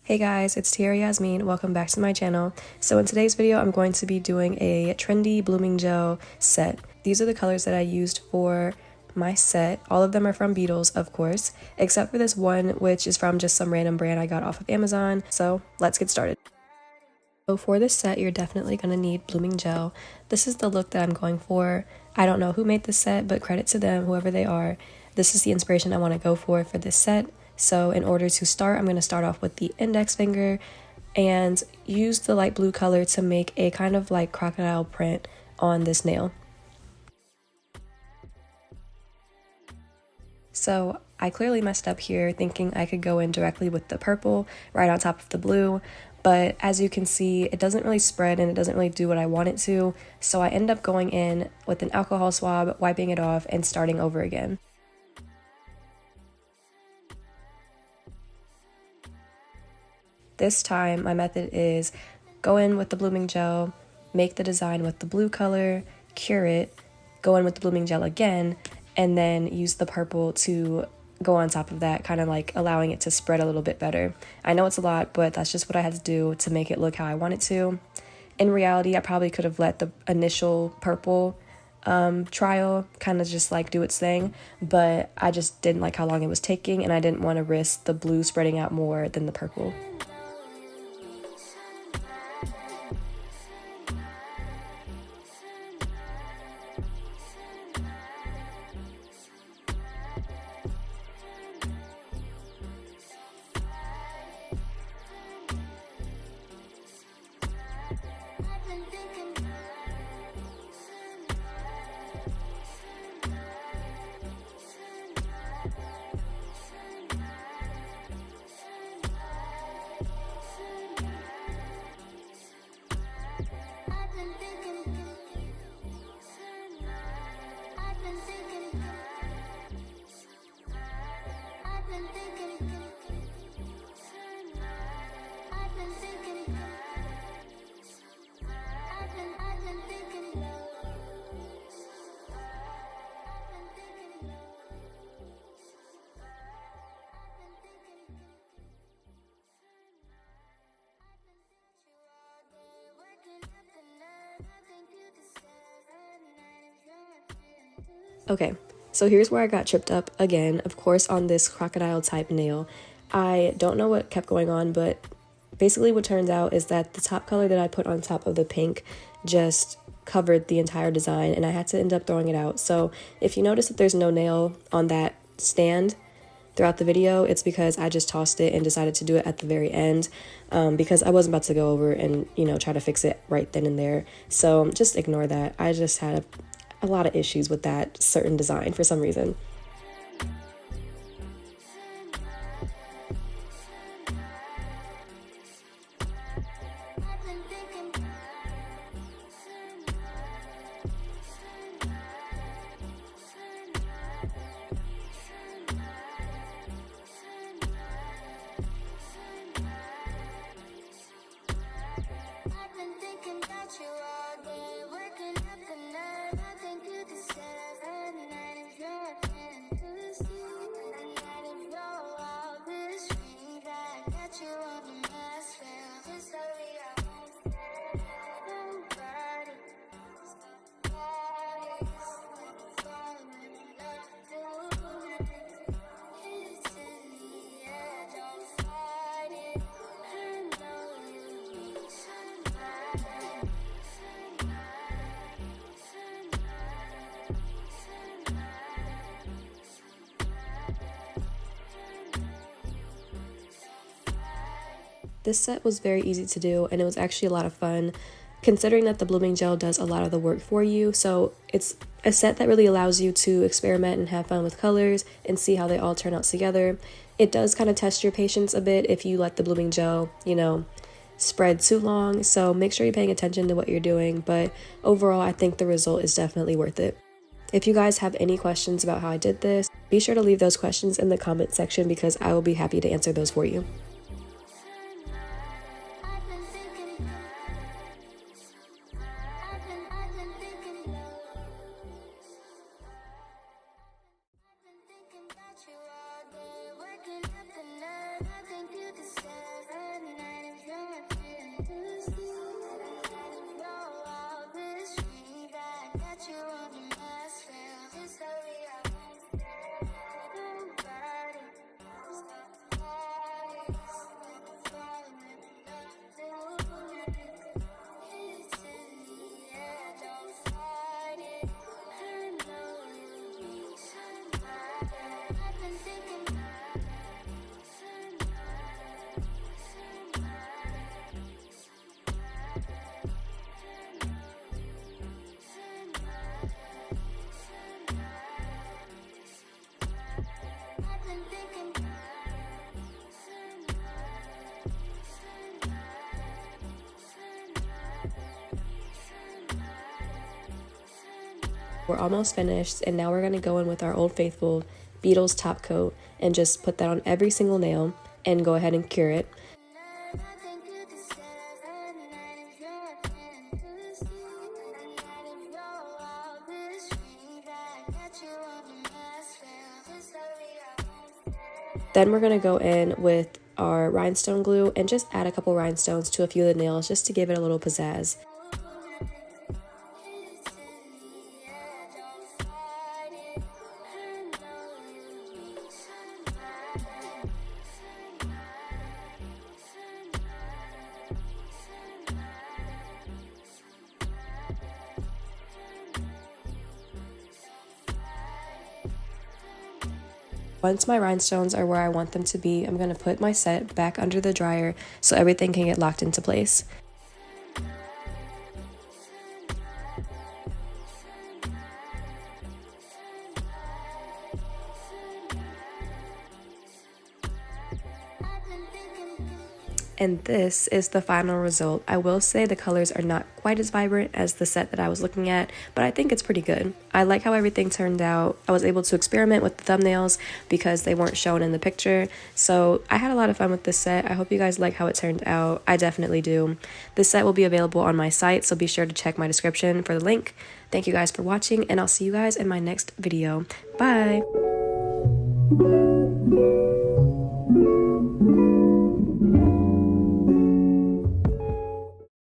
Hey guys, it's Tiara Yasmin. Welcome back to my channel. So in today's video, I'm going to be doing a Trendy blooming gel set. These are the colors that I used for my set. All of them are from Beetles, of course, except for this one, which is from just some random brand I got off of Amazon. So let's get started. So for this set, you're definitely going to need blooming gel. This is the look that I'm going for. I don't know who made this set, but credit to them, whoever they are. This is the inspiration I want to go for this set. So in order to start, I'm going to start off with the index finger and use the light blue color to make a kind of like crocodile print on this nail. So I clearly messed up here thinking I could go in directly with the purple right on top of the blue, but as you can see, it doesn't really spread and it doesn't really do what I want it to, so I end up going in with an alcohol swab, wiping it off, and starting over again. This time, my method is go in with the blooming gel, make the design with the blue color, cure it, go in with the blooming gel again, and then use the purple to go on top of that, kind of like allowing it to spread a little bit better. I know it's a lot, but that's just what I had to do to make it look how I want it to. In reality, I probably could have let the initial purple trial kind of just like do its thing, but I just didn't like how long it was taking, and I didn't want to risk the blue spreading out more than the purple. Okay, so here's where I got tripped up again, of course, on this crocodile type nail. I don't know what kept going on, but basically what turns out is that the top color that I put on top of the pink just covered the entire design, and I had to end up throwing it out. So if you notice that there's no nail on that stand throughout the video, it's because I just tossed it and decided to do it at the very end, because I wasn't about to go over and, you know, try to fix it right then and there. So just ignore that. I just had a lot of issues with that certain design for some reason. This set was very easy to do, and it was actually a lot of fun, considering that the blooming gel does a lot of the work for you. So it's a set that really allows you to experiment and have fun with colors and see how they all turn out together. It does kind of test your patience a bit if you let the blooming gel, you know, spread too long. So make sure you're paying attention to what you're doing. But overall, I think the result is definitely worth it. If you guys have any questions about how I did this, be sure to leave those questions in the comment section because I will be happy to answer those for you. We're almost finished, and now we're going to go in with our Old Faithful Beetles top coat and just put that on every single nail and go ahead and cure it. Then we're going to go in with our rhinestone glue and just add a couple rhinestones to a few of the nails just to give it a little pizzazz. Once my rhinestones are where I want them to be, I'm going to put my set back under the dryer so everything can get locked into place. And this is the final result. I will say the colors are not quite as vibrant as the set that I was looking at, but I think it's pretty good. I like how everything turned out. I was able to experiment with the thumbnails because they weren't shown in the picture. So I had a lot of fun with this set. I hope you guys like how it turned out. I definitely do. This set will be available on my site, so be sure to check my description for the link. Thank you guys for watching, and I'll see you guys in my next video. Bye!